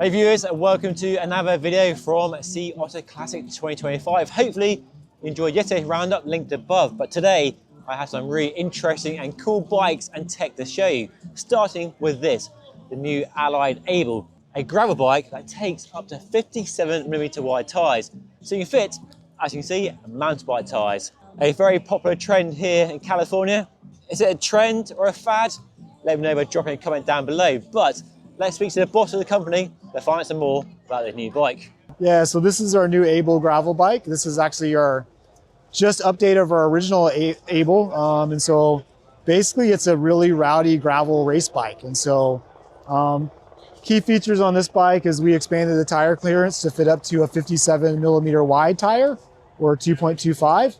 Hey viewers, and welcome to another video from Sea Otter Classic 2025. Hopefully you enjoyed yesterday's roundup linked above, but today I have some really interesting and cool bikes and tech to show you, starting with this, the new ARID Able, a gravel bike that takes up to 57mm wide tyres, so you can fit, as you can see, mountain bike tyres. A very popular trend here in California. Is it a trend or a fad? Let me know by dropping a comment down below, but let's speak to the boss of the company to find out some more about this new bike. Yeah, so this is our new Able gravel bike. This is actually our just update of our original Able. And so basically it's a really rowdy gravel race bike. And so key features on this bike is we expanded the tire clearance to fit up to a 57mm wide tire or 2.25.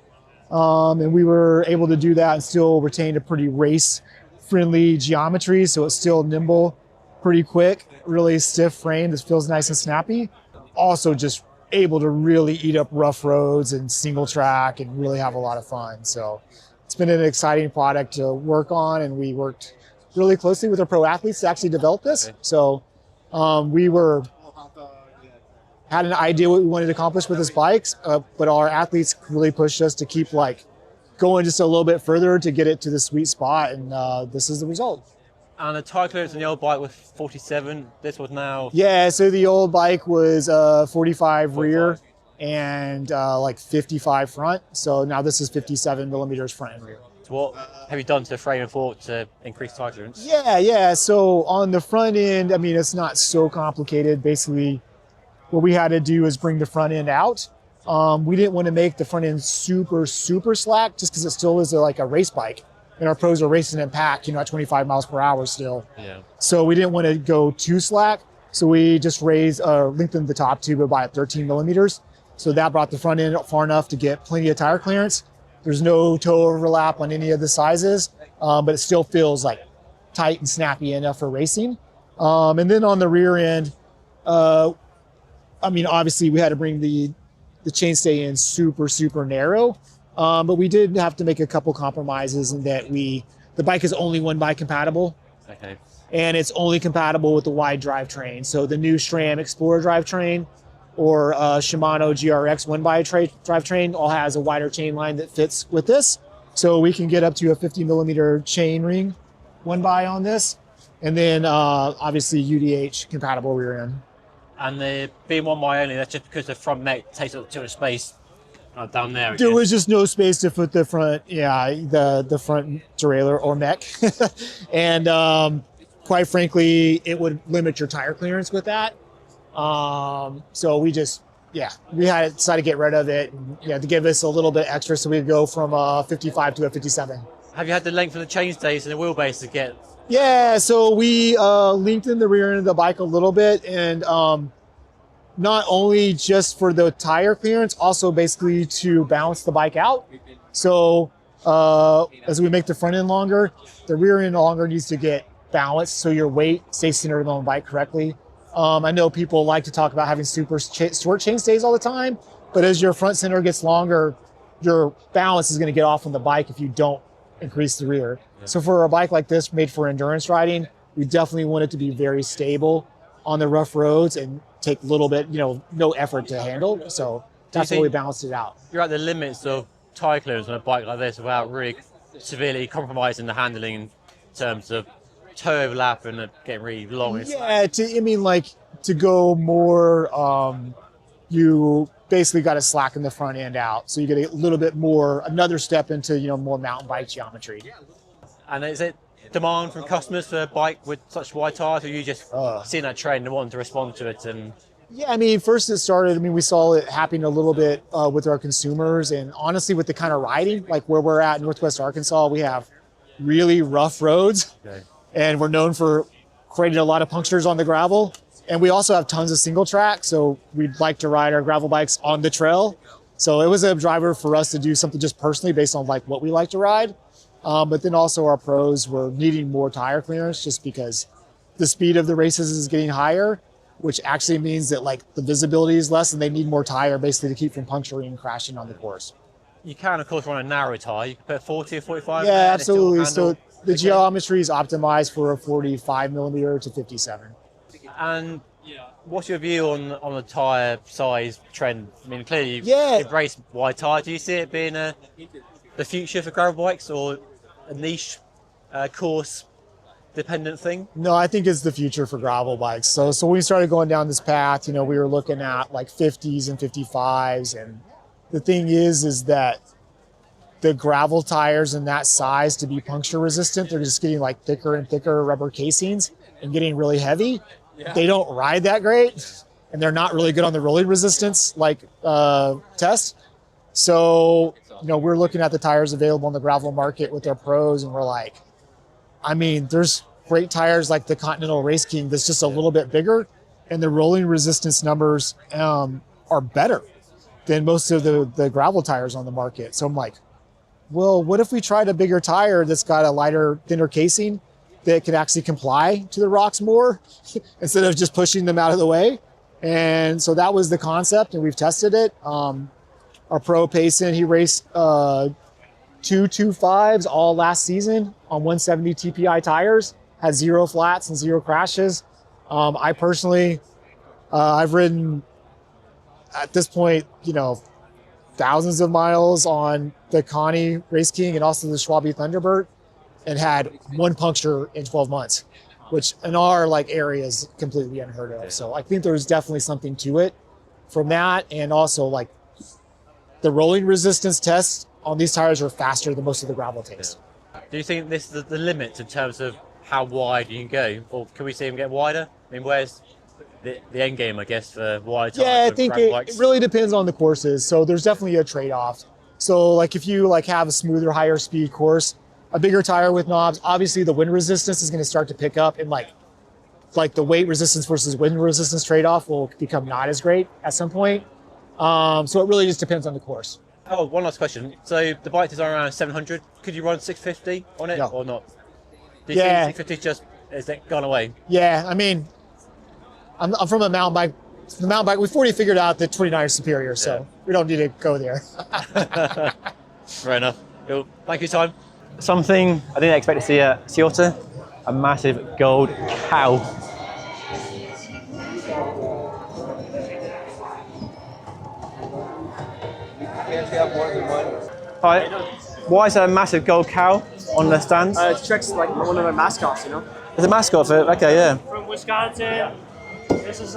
And we were able to do that and still retain a pretty race friendly geometry. So it's still nimble, pretty quick, really stiff frame that feels nice and snappy. Also just able to really eat up rough roads and single track and really have a lot of fun. So it's been an exciting product to work on, and we worked really closely with our pro athletes to actually develop this. So we had an idea what we wanted to accomplish with this bike, but our athletes really pushed us to keep going just a little bit further to get it to the sweet spot, and this is the result. And the tire clearance on the old bike was 47. This was now... Yeah, so the old bike was 45 rear and 55 front. So now this is 57mm front and rear. So what have you done to the frame and fork to increase tire clearance? Yeah. So on the front end, I mean, it's not so complicated. Basically, what we had to do is bring the front end out. We didn't want to make the front end super slack just because it still is like a race bike. And our pros are racing in pack, at 25 miles per hour still. Yeah. So we didn't want to go too slack. So we just lengthened the top tube by 13mm. So that brought the front end far enough to get plenty of tire clearance. There's no toe overlap on any of the sizes, but it still feels tight and snappy enough for racing. And then on the rear end, obviously we had to bring the chainstay in super narrow. But we did have to make a couple compromises in that the bike is only one bike compatible. Okay. And it's only compatible with the wide drivetrain. So the new SRAM Explorer drivetrain or Shimano GRX one by drivetrain all has a wider chain line that fits with this. So we can get up to a 50mm chain ring one by on this. And then obviously UDH compatible rear end. And the being one by only, that's just because the front neck takes up too much space. Down there. There was just no space to put the front, the front derailleur or mech. And quite frankly, it would limit your tire clearance with that. So we had to decide to get rid of it, to give us a little bit extra so we could go from a 55 to a 57. Have you had the length of the chainstays and the wheelbase to get? Yeah, so we lengthened the rear end of the bike a little bit, and not only just for the tire clearance, also basically to balance the bike out. So as we make the front end longer, the rear end longer needs to get balanced so your weight stays centered on the bike correctly. I know people like to talk about having super short chainstays all the time, but as your front center gets longer, your balance is going to get off on the bike if you don't increase the rear. Yeah. So for a bike like this made for endurance riding, we definitely want it to be very stable on the rough roads and take a little bit, no effort to handle. So that's why we balanced it out. You're at the limits of tire clearance on a bike like this without really severely compromising the handling in terms of toe overlap and getting really long. Yeah, to go more, you basically got to slacken the front end out. So you get a little bit more, another step into, more mountain bike geometry. And is it demand from customers for a bike with such wide tires, or you just seeing that trend and wanting to respond to it? And yeah, first it started, we saw it happening a little bit with our consumers, and honestly with the kind of riding, like where we're at in Northwest Arkansas, we have really rough roads. Okay. And we're known for creating a lot of punctures on the gravel. And we also have tons of single track, so we'd like to ride our gravel bikes on the trail. So it was a driver for us to do something just personally based on what we like to ride. But then also our pros were needing more tire clearance just because the speed of the races is getting higher, which actually means that the visibility is less and they need more tire basically to keep from puncturing and crashing on the course. You can, of course, run a narrow tire. You can put 40 or 45. Yeah, absolutely. So the geometry is optimized for a 45mm to 57. And what's your view on the tyre size trend? I mean, clearly you've Yeah. embraced wide tyre. Do you see it being the future for gravel bikes, or a niche course dependent thing? No, I think it's the future for gravel bikes. So when we started going down this path, we were looking at like 50s and 55s. And the thing is that the gravel tires in that size to be puncture resistant, they're just getting like thicker and thicker rubber casings and getting really heavy. Yeah. They don't ride that great, and they're not really good on the rolling resistance test. So, we're looking at the tires available in the gravel market with our pros, and we're like, there's great tires like the Continental Race King that's just a little bit bigger, and the rolling resistance numbers are better than most of the gravel tires on the market. So I'm like, well, what if we tried a bigger tire that's got a lighter, thinner casing that can actually comply to the rocks more instead of just pushing them out of the way? And so that was the concept, and we've tested it. Our pro Payson, he raced 225s all last season on 170 TPI tires, had 0 flats and 0 crashes. I personally, I've ridden at this point, thousands of miles on the Connie Race King and also the Schwalbe Thunderbird, and had 1 puncture in 12 months, which in our area is completely unheard of. So I think there's definitely something to it from that. And also the rolling resistance tests on these tires are faster than most of the gravel tests. Do you think this is the limit in terms of how wide you can go, or can we see them get wider? Where's the end game, I guess, for wide tires? Yeah, I think it really depends on the courses. So there's definitely a trade-off. So if you have a smoother, higher speed course, a bigger tire with knobs, obviously the wind resistance is going to start to pick up, and the weight resistance versus wind resistance trade-off will become not as great at some point. So it really just depends on the course. Oh, one last question. So the bike is around 700. Could you run 650 on it or not? Do you think 650 is it gone away? Yeah, I'm from a mountain bike. The mountain bike, we've already figured out that 29 is superior, so we don't need to go there. Fair enough. Cool. Thank you, Tom. Something I didn't expect to see at Sea Otter, a massive gold cow. We actually have more than one. Hi. Why is there a massive gold cow on the stands? It checks one of our mascots, It's a mascot for it? Okay, yeah. From Wisconsin. This is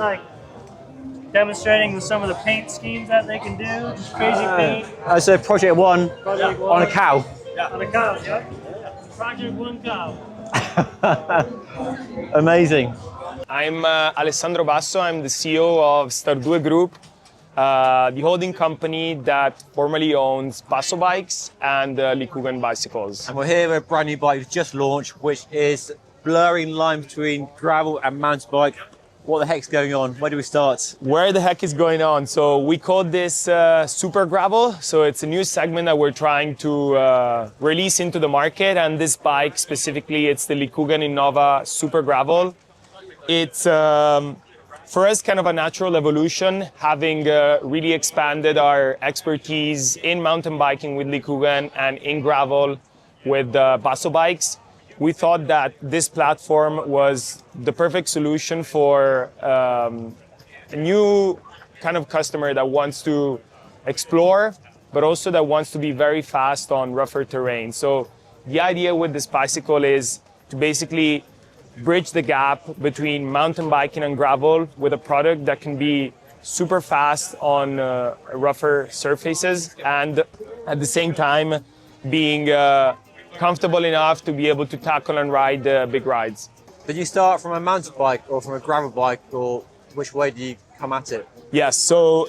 demonstrating some of the paint schemes that they can do. Just crazy paint. So Project One on a cow. Yeah. On a cow, yeah. Project One cow. Amazing. I'm Alessandro Basso. I'm the CEO of Stardue Group, the holding company that formerly owns Basso Bikes and Cougan bicycles. And we're here with a brand new bike just launched, which is blurring line between gravel and mountain bike. What the heck's going on? Where do we start? Where the heck is going on? So we call this super gravel. So it's a new segment that we're trying to release into the market. And this bike specifically, it's the Cougan Innova Super Gravel. It's for us kind of a natural evolution, having really expanded our expertise in mountain biking with Cougan and in gravel with Basso Bikes. We thought that this platform was the perfect solution for a new kind of customer that wants to explore, but also that wants to be very fast on rougher terrain. So the idea with this bicycle is to basically bridge the gap between mountain biking and gravel with a product that can be super fast on rougher surfaces, and at the same time being comfortable enough to be able to tackle and ride big rides. Did you start from a mountain bike or from a gravel bike, or which way do you come at it? Yes, so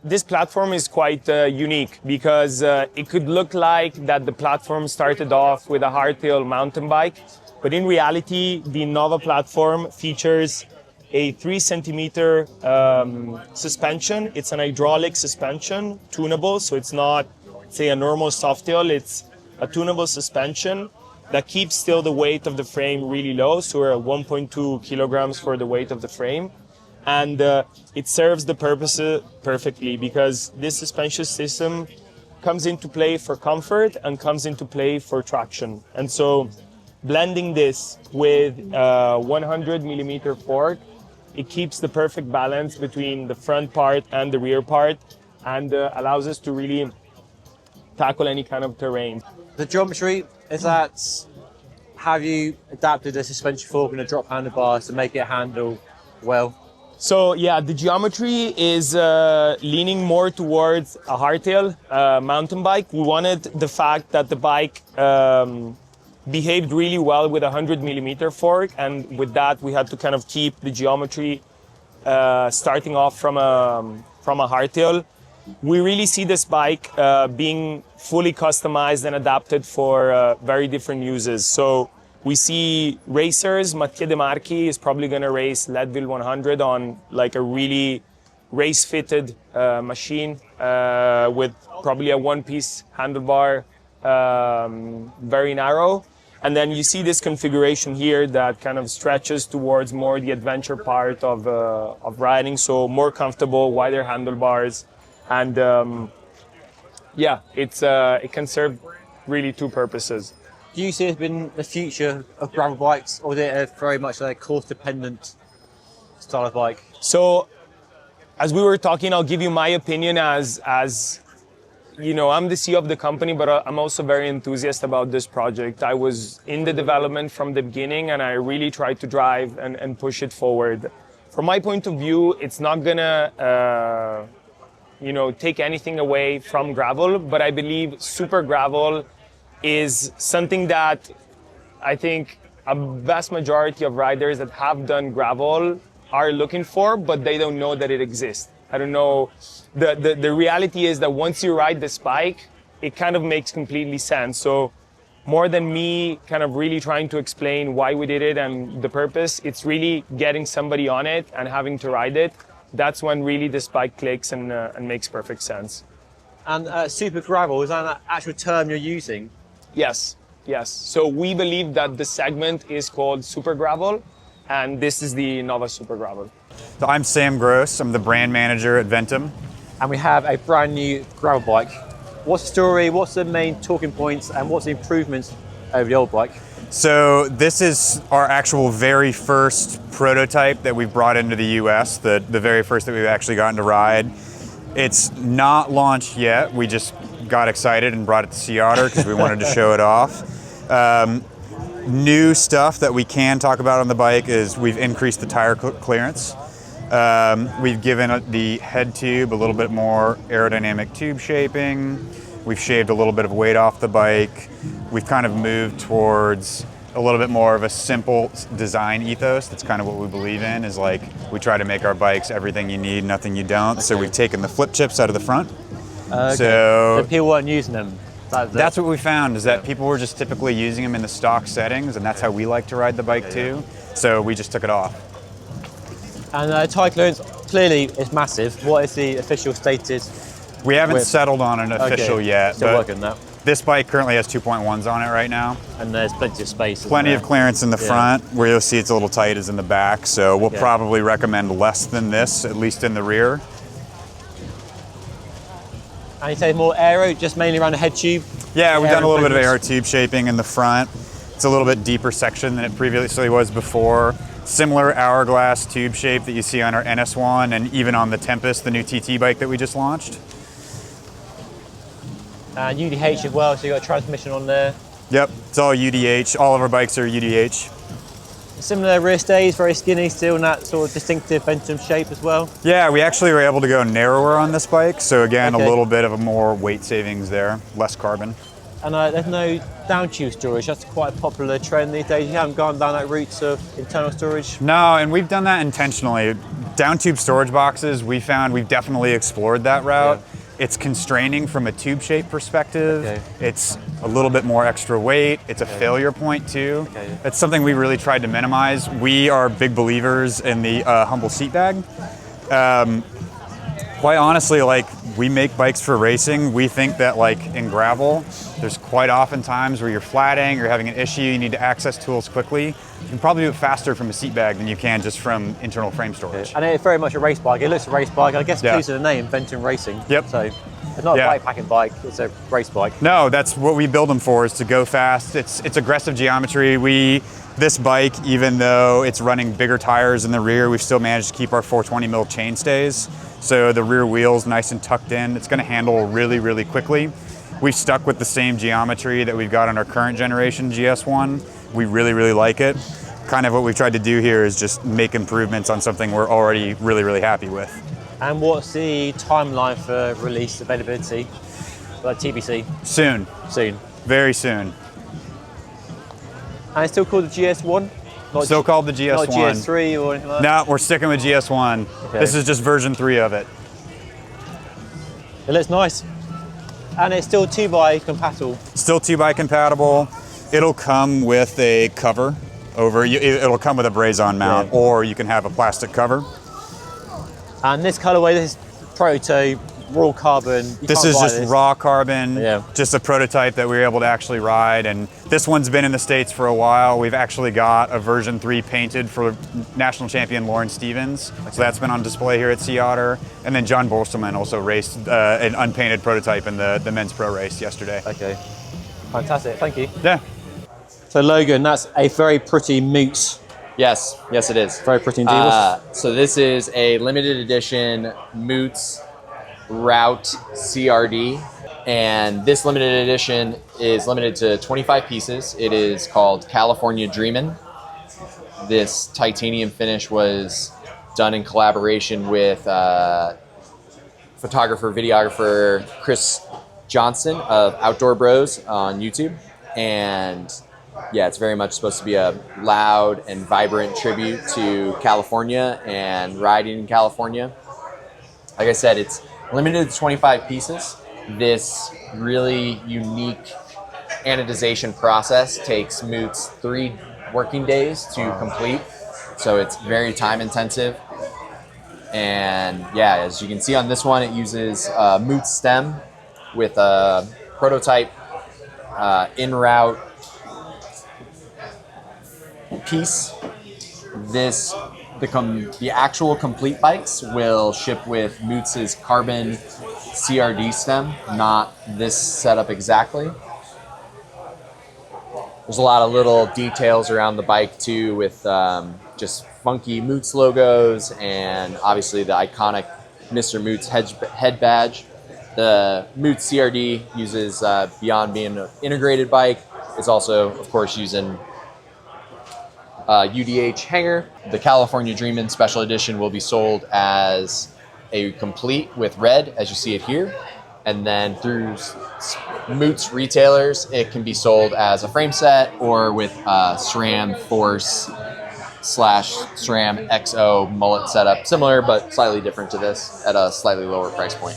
this platform is quite unique because it could look like that the platform started off with a hardtail mountain bike, but in reality, the Innova platform features a 3 centimeter suspension. It's an hydraulic suspension, tunable, so it's not, say, a normal softail. It's a tunable suspension that keeps still the weight of the frame really low, so we're at 1.2 kilograms for the weight of the frame. And it serves the purpose perfectly because this suspension system comes into play for comfort and comes into play for traction. And so blending this with 100 millimeter fork it keeps the perfect balance between the front part and the rear part, and allows us to really tackle any kind of terrain. The geometry, is that, have you adapted the suspension fork and the drop handlebars to make it handle well? So yeah, the geometry is leaning more towards a hardtail mountain bike. We wanted the fact that the bike behaved really well with a 100mm fork, and with that we had to kind of keep the geometry starting off from a hardtail. We really see this bike being fully customized and adapted for very different uses. So we see racers. Mathieu De Marchi is probably going to race Leadville 100 on like a really race-fitted machine with probably a one-piece handlebar, very narrow. And then you see this configuration here that kind of stretches towards more the adventure part of riding. So more comfortable, wider handlebars, and yeah, it can serve really two purposes. Do you see it been the future of gravel bikes, or is it a very much a course-dependent style of bike? So, as we were talking, I'll give you my opinion as you know, I'm the CEO of the company, but I'm also very enthusiastic about this project. I was in the development from the beginning, and I really tried to drive and push it forward. From my point of view, it's not gonna, you know, take anything away from gravel, but I believe super gravel is something that I think a vast majority of riders that have done gravel are looking for, but they don't know that it exists. I don't know. The reality is that once you ride this bike, it kind of makes completely sense. So more than me kind of really trying to explain why we did it and the purpose, it's really getting somebody on it and having to ride it. That's when really this bike clicks and makes perfect sense. And super gravel, is that an actual term you're using? Yes, yes. So we believe that the segment is called Super Gravel, and this is the Nova Super Gravel. So I'm Sam Gross. I'm the brand manager at Ventum. And we have a brand new gravel bike. What's the story, what's the main talking points, and what's the improvements over the old bike? So this is our actual very first prototype that we've brought into the US, the very first that we've actually gotten to ride. It's not launched yet. We just got excited and brought it to Sea Otter because we wanted to show it off. New stuff that we can talk about on the bike is we've increased the tire clearance. We've given the head tube a little bit more aerodynamic tube shaping. We've shaved a little bit of weight off the bike. We've kind of moved towards a little bit more of a simple design ethos. That's kind of what we believe in, is like we try to make our bikes everything you need, nothing you don't. So we've taken the flip chips out of the front. Okay. So people weren't using them. That's what we found, is that people were just typically using them in the stock settings, and that's how we like to ride the bike too. So we just took it off. And tire clearance clearly is massive. What is the official status? We haven't settled on an official yet. Still but working that. This bike currently has 2.1s on it right now. And there's plenty of space. Plenty of clearance in the front. Where you'll see it's a little tight is in the back. So we'll probably recommend less than this, at least in the rear. And you say more aero, just mainly around the head tube? Yeah, we've done a little bit of aero tube shaping in the front. It's a little bit deeper section than it previously was before. Similar hourglass tube shape that you see on our NS1 and even on the Tempest, the new TT bike that we just launched. And UDH as well, so you got a transmission on there. Yep, it's all UDH. All of our bikes are UDH. Similar rear stays, very skinny still in that sort of distinctive Ventum shape as well. Yeah, we actually were able to go narrower on this bike. So again, a little bit of a more weight savings there, less carbon. And there's no down tube storage. That's quite a popular trend these days. You haven't gone down that route of internal storage? No, and we've done that intentionally. Down tube storage boxes, we found we've definitely explored that route. Yeah. It's constraining from a tube shape perspective. Okay. It's a little bit more extra weight. It's a failure point too. Okay. That's something we really tried to minimize. We are big believers in the humble seat bag. Quite honestly, like, we make bikes for racing. We think that, like, in gravel, There's quite often times where you're flatting, you're having an issue, you need to access tools quickly. You can probably do it faster from a seat bag than you can just from internal frame storage. And it's very much a race bike. It looks a race bike. I guess Yeah. due to the name, Ventum Racing. Yep. So it's not Yeah. a bikepacking bike, it's a race bike. No, that's what we build them for, is to go fast. It's aggressive geometry. This bike, even though it's running bigger tires in the rear, we've still managed to keep our 420 mil chainstays. So the rear wheel's nice and tucked in. It's gonna handle really, really quickly. We've stuck with the same geometry that we've got on our current generation GS1. We really, really like it. Kind of what we've tried to do here is just make improvements on something we're already really, really happy with. And what's the timeline for release availability? Like TBC? Soon, Soon. very soon. And it's still called the GS1? Not Still called the GS1. Not GS3 or anything like that? No, we're sticking with GS1. Okay. This is just version 3 of it. It looks nice. And it's still 2x compatible. Still 2x compatible. It'll come with a cover over. It'll come with a braze-on mount, Yeah. or you can have a plastic cover. And this colorway, this is proto, raw carbon. You This can't is buy just this. raw carbon, Yeah. just a prototype that we were able to actually ride. And this one's been in the States for a while. We've actually got a version 3 painted for national champion Lauren Stevens. So that's been on display here at Sea Otter. And then John Bolsterman also raced an unpainted prototype in the men's pro race yesterday. Okay, fantastic, thank you. Yeah. So Logan, that's a very pretty Moots. Yes, yes it is. Very pretty indeed. So this is a limited edition Moots Route CRD, and this limited edition is limited to 25 pieces. It is called California Dreamin'. This titanium finish was done in collaboration with photographer, videographer Chris Johnson of Outdoor Bros on YouTube. And yeah, it's very much supposed to be a loud and vibrant tribute to California and riding in California. Like I said, it's limited to 25 pieces. This really unique anodization process takes Moots 3 working days to complete. So it's very time intensive. And yeah, as you can see on this one, it uses a Moots stem with a prototype in-route piece. The actual complete bikes will ship with Moots' carbon CRD stem, not this setup exactly. There's a lot of little details around the bike too, with just funky Moots logos and obviously the iconic Mr. Moots head badge. The Moots CRD uses, beyond being an integrated bike, it's also, of course, using UDH hanger. The California Dreamin' Special Edition will be sold as a complete with red, as you see it here. And then through Moots retailers, it can be sold as a frame set or with SRAM Force / SRAM XO mullet setup. Similar, but slightly different to this at a slightly lower price point.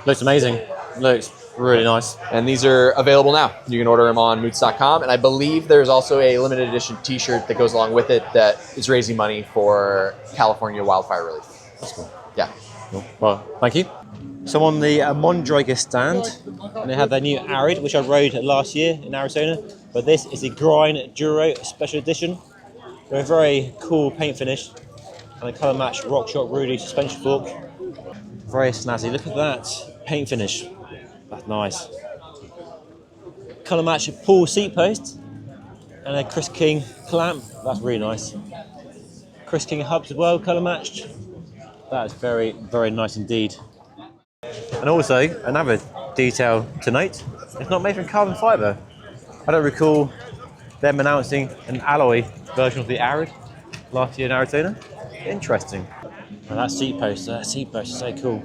Looks amazing. Looks really nice. And these are available now. You can order them on moots.com. And I believe there's also a limited edition t-shirt that goes along with it that is raising money for California wildfire relief. That's cool. Yeah. Well, thank you. So I'm on the Mondraker stand, and they have their new ARID, which I rode last year in Arizona. But this is a Grinduro Special Edition. They're a very cool paint finish, and a colour match RockShox Rudy suspension fork. Very snazzy. Look at that paint finish. That's nice. Colour match Paul seat post, and a Chris King clamp. That's really nice. Chris King hubs as well, colour matched. That is very, very nice indeed. And also, another detail to note, it's not made from carbon fibre. I don't recall them announcing an alloy version of the ARID last year in Arizona. Interesting. And that seat post is so cool.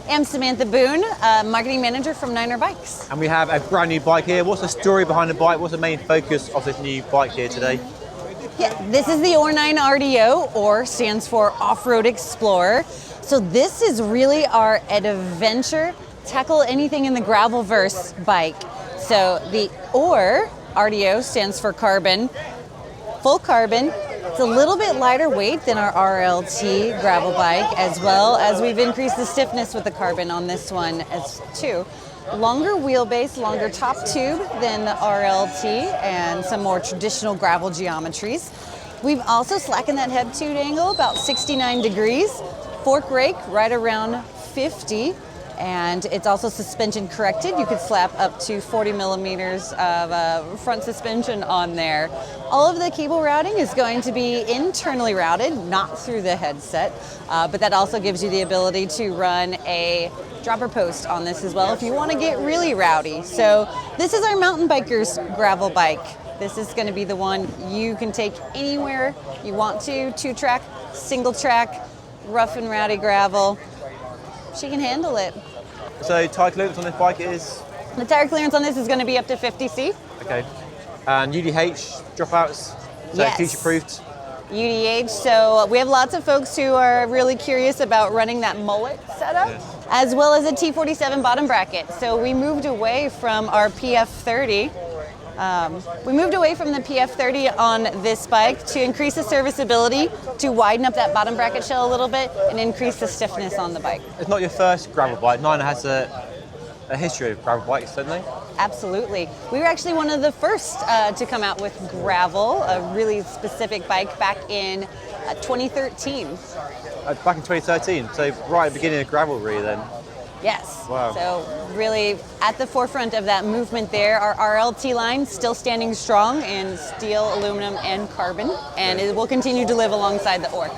I'm Samantha Boone, marketing manager from Niner Bikes. And we have a brand new bike here. What's the story behind the bike? What's the main focus of this new bike here today? Yeah, this is the OR9 RDO, OR stands for Off-Road Explorer. So this is really our adventure, tackle anything in the gravelverse bike. So the OR RDO stands for carbon, full carbon. It's a little bit lighter weight than our RLT gravel bike, as well as we've increased the stiffness with the carbon on this one as too. longer wheelbase, longer top tube than the RLT and some more traditional gravel geometries. We've also slackened that head tube angle about 69 degrees. Fork rake right around 50. And it's also suspension corrected. You could slap up to 40 millimeters of front suspension on there. All of the cable routing is going to be internally routed, not through the headset, but that also gives you the ability to run a dropper post on this as well if you want to get really rowdy. So this is our mountain biker's gravel bike. This is going to be the one you can take anywhere you want to. 2-track, single track, rough and rowdy gravel. She can handle it. So tire clearance on this bike is? The tire clearance on this is going to be up to 50C. Okay. And UDH dropouts? So Yes. future-proofed? UDH, so we have lots of folks who are really curious about running that mullet setup, as well as a T47 bottom bracket. So we moved away from our PF30. We moved away from the PF30 on this bike to increase the serviceability, to widen up that bottom bracket shell a little bit, and increase the stiffness on the bike. It's not your first gravel bike. Niner has a history of gravel bikes, don't they? Absolutely. We were actually one of the first to come out with gravel, a really specific bike back in 2013. Back in 2013, so right at the beginning of gravel, really, then. Yes. Wow. So really at the forefront of that movement there, our RLT line still standing strong in steel, aluminum, and carbon, and it will continue to live alongside the ORC.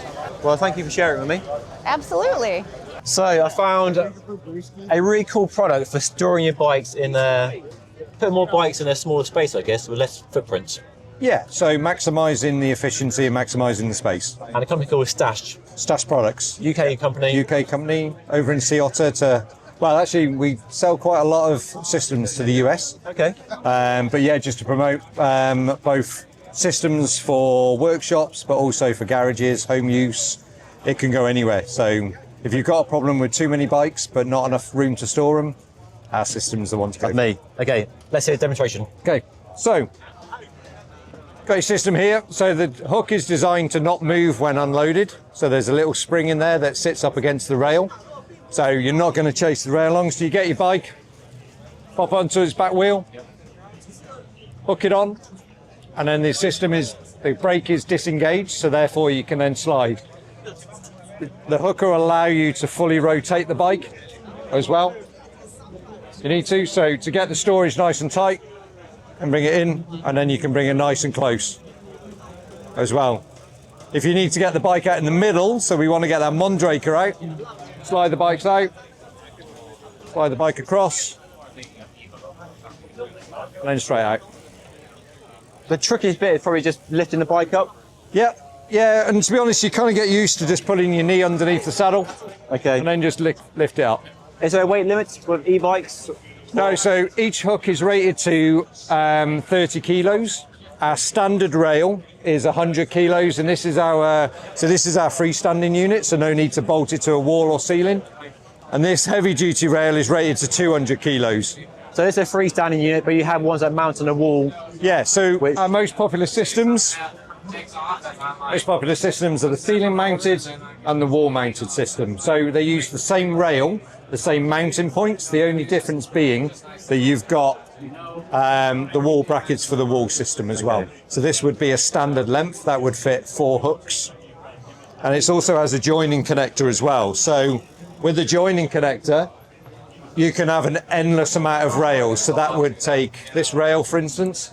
Well, thank you for sharing with me. Absolutely. So I found a really cool product for storing your bikes in put more bikes in a smaller space, I guess, with less footprint. Yeah, so maximising the efficiency and maximising the space. And a company called Stash. Stash Products. UK company. UK company over in Sea Otter well, actually, we sell quite a lot of systems to the US. Okay. But yeah, just to promote both systems for workshops, but also for garages, home use. It can go anywhere. So if you've got a problem with too many bikes, but not enough room to store them, our system's the one to go. That's me. Okay, let's see a demonstration. Okay, so got your system here. So the hook is designed to not move when unloaded. So there's a little spring in there that sits up against the rail. So you're not going to chase the rail along. So you get your bike, pop onto its back wheel, hook it on, and then the brake is disengaged. So therefore you can then slide. The hook will allow you to fully rotate the bike as well. You need to. So to get the storage nice and tight, and bring it in, and then you can bring it nice and close as well. If you need to get the bike out in the middle, so we want to get that Mondraker out, slide the bikes out, slide the bike across, and then straight out. The trickiest bit is probably just lifting the bike up. Yeah, and to be honest, you kind of get used to just putting your knee underneath the saddle, Okay. and then just lift it up. Is there a weight limit with e-bikes? No, so each hook is rated to 30 kilos. Our standard rail is 100 kilos, and this is our freestanding unit, so no need to bolt it to a wall or ceiling. And this heavy-duty rail is rated to 200 kilos. So it's a freestanding unit, but you have ones that mount on a wall. Yeah, so our most popular systems are the ceiling-mounted and the wall-mounted system. So they use the same rail, the same mounting points, the only difference being that you've got the wall brackets for the wall system as well. So this would be a standard length that would fit 4 hooks. And it also has a joining connector as well. So with the joining connector, you can have an endless amount of rails. So that would take this rail, for instance,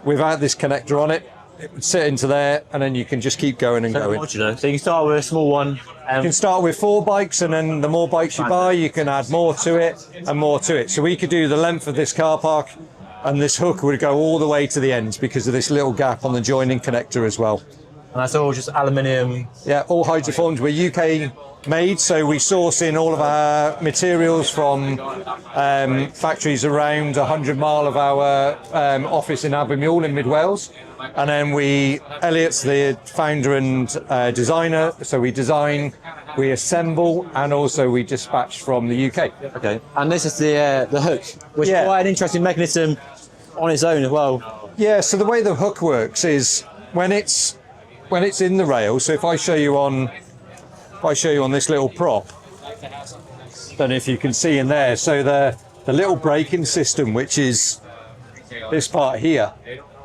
without this connector on it. It would sit into there, and then you can just keep going and going. Modular. So you can start with a small one. You can start with 4 bikes, and then the more bikes you buy, you can add more to it and more to it. So we could do the length of this car park, and this hook would go all the way to the ends because of this little gap on the joining connector as well. And that's all just aluminium. Yeah, all hydroformed. We're UK made, so we source in all of our materials from factories around 100 mile of our office in Abermule in Mid Wales. And then Elliot's the founder and designer, so we design, we assemble, and also we dispatch from the UK. Okay. And this is the hook, which is quite an interesting mechanism on its own as well. Yeah, so the way the hook works is when it's in the rail, so if I show you on this little prop, don't know if you can see in there, so the little braking system, which is this part here,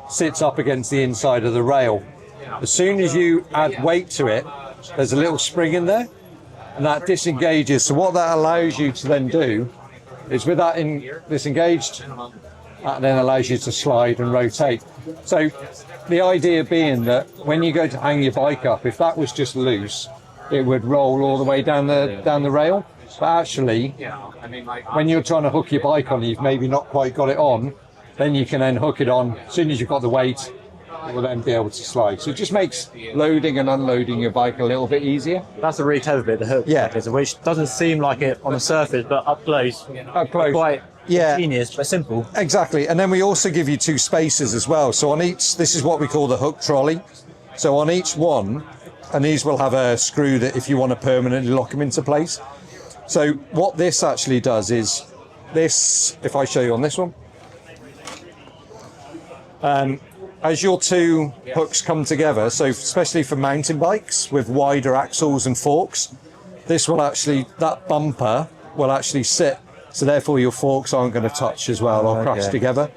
sits up against the inside of the rail. As soon as you add weight to it, there's a little spring in there, and that disengages. So what that allows you to then do is, with that disengaged, that then allows you to slide and rotate. So the idea being that when you go to hang your bike up, if that was just loose, it would roll all the way down the rail. But actually, when you're trying to hook your bike on, you've maybe not quite got it on, then you can then hook it on. As soon as you've got the weight, it will then be able to slide. So it just makes loading and unloading your bike a little bit easier. That's a really clever bit, the hook mechanism, which doesn't seem like it on the surface, but up close, quite ingenious, but simple. Exactly. And then we also give you 2 spacers as well. So on each, this is what we call the hook trolley. So on each one, and these will have a screw that if you want to permanently lock them into place. So what this actually does is this, if I show you on this one, as your 2 hooks come together, so especially for mountain bikes with wider axles and forks, this will actually, that bumper will actually sit, so therefore your forks aren't going to touch as well or crash together.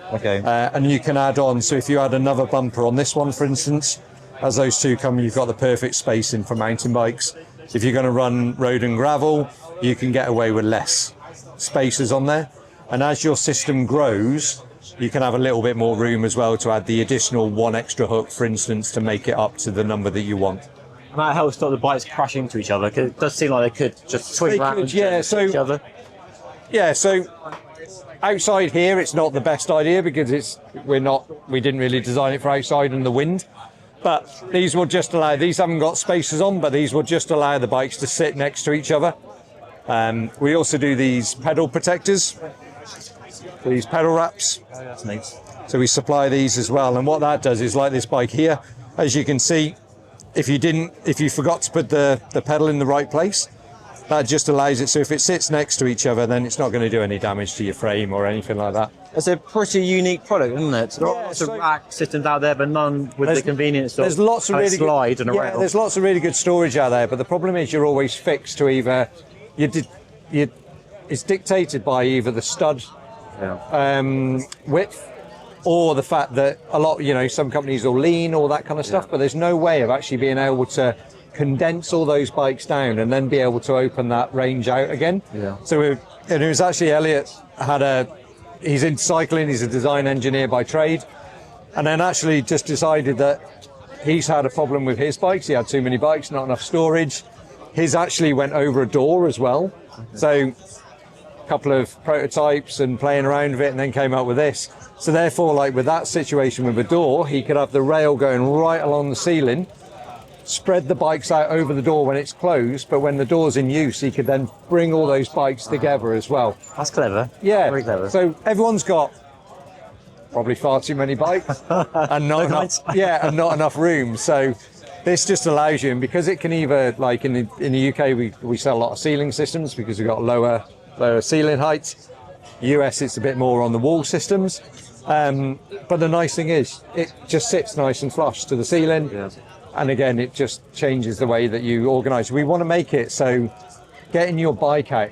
And you can add on, so if you add another bumper on this one, for instance, as those 2 come, you've got the perfect spacing for mountain bikes. If you're going to run road and gravel, you can get away with less spacers on there. And as your system grows, you can have a little bit more room as well to add the additional 1 extra hook, for instance, to make it up to the number that you want. And that helps stop the bikes crashing into each other, because it does seem like they could just swing around into each other. Yeah, so outside here, it's not the best idea because we didn't really design it for outside in the wind. But these will just allow, these haven't got spacers on, but these will just allow the bikes to sit next to each other. We also do these pedal protectors, these pedal wraps. Oh, that's nice. So we supply these as well. And what that does is, like this bike here, as you can see, if you forgot to put the pedal in the right place, that just allows it. So if it sits next to each other, then it's not going to do any damage to your frame or anything like that. It's a pretty unique product, isn't it? There are lots of rack systems out there, but none with the convenience of there's lots of really slide and a rail. There's lots of really good storage out there, but the problem is you're always fixed to either it's dictated by either the stud width or the fact that some companies will lean, all that kind of stuff, but there's no way of actually being able to condense all those bikes down and then be able to open that range out again. So it was actually Elliot he's in cycling, he's a design engineer by trade, and then actually just decided that he's had a problem with his bikes. He had too many bikes, not enough storage. His actually went over a door as well. So a couple of prototypes and playing around with it, and then came up with this. So therefore, like with that situation with a door, he could have the rail going right along the ceiling, spread the bikes out over the door when it's closed, but when the door's in use, he could then bring all those bikes together as well. That's clever. Yeah. Very clever. So everyone's got probably far too many bikes and not enough room. So this just allows you, and because it can either, like in the UK, we sell a lot of ceiling systems because we've got lower ceiling heights. US, it's a bit more on the wall systems. But the nice thing is, it just sits nice and flush to the ceiling. Yeah. And again, it just changes the way that you organise. We want to make it so getting your bike out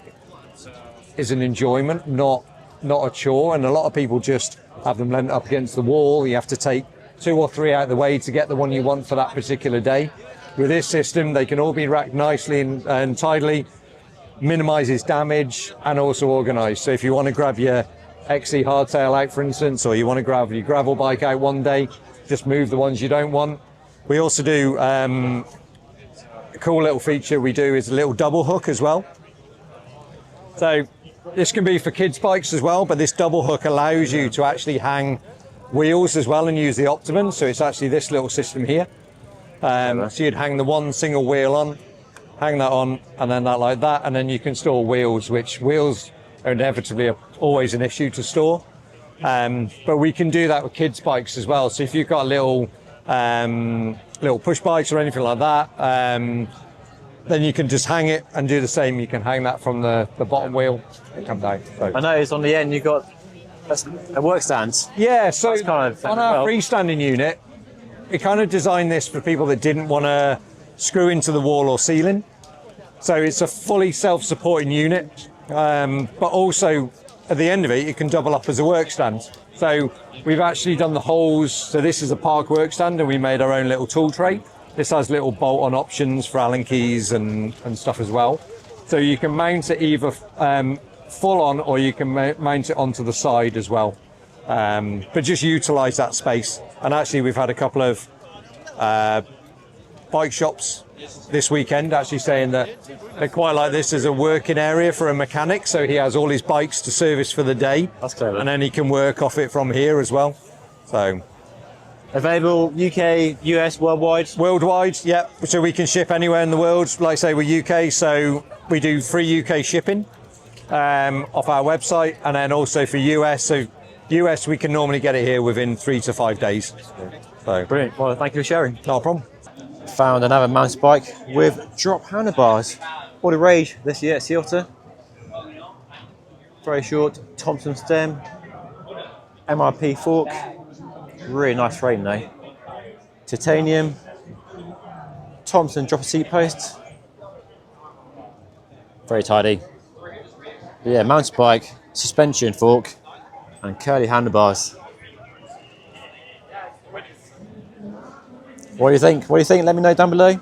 is an enjoyment, not a chore. And a lot of people just have them lent up against the wall. You have to take 2 or 3 out of the way to get the one you want for that particular day. With this system, they can all be racked nicely and tidily, minimises damage and also organised. So if you want to grab your XC hardtail out, for instance, or you want to grab your gravel bike out one day, just move the ones you don't want. We also do a cool little feature we do is a little double hook as well. So this can be for kids' bikes as well, but this double hook allows you to actually hang wheels as well and use the Optimum. So it's actually this little system here. So you'd hang the one single wheel on, hang that on, and then that like that, and then you can store wheels, which wheels are inevitably always an issue to store. But we can do that with kids' bikes as well. So if you've got little push bikes or anything like that, then you can just hang it and do the same. You can hang that from the bottom wheel and come down. So. I noticed on the end you've got a work stand. Yeah, so kind of on our freestanding unit, we kind of designed this for people that didn't want to screw into the wall or ceiling. So it's a fully self-supporting unit, but also at the end of it, you can double up as a work stand. So we've actually done the holes. So this is a park work stand, and we made our own little tool tray. This has little bolt-on options for Allen keys and stuff as well. So you can mount it either full on, or you can mount it onto the side as well. But just utilize that space. And actually, we've had a couple of bike shops this weekend actually saying that they quite like this as a working area for a mechanic. So he has all his bikes to service for the day. That's clever. And then he can work off it from here as well. So available UK, US, worldwide? Worldwide, yeah. So we can ship anywhere in the world. Like I say, we're UK, so we do free UK shipping off our website. And then also for US, so US, we can normally get it here within 3 to 5 days. So Brilliant. Well, thank you for sharing. no problem. Found another mountain bike with drop handlebars. All the rage this year at Sea Otter. Very short Thompson stem, MRP fork. Really nice frame though. Titanium, Thompson dropper seat post. Very tidy. But yeah, mountain bike, suspension fork, and curly handlebars. What do you think? What do you think? Let me know down below.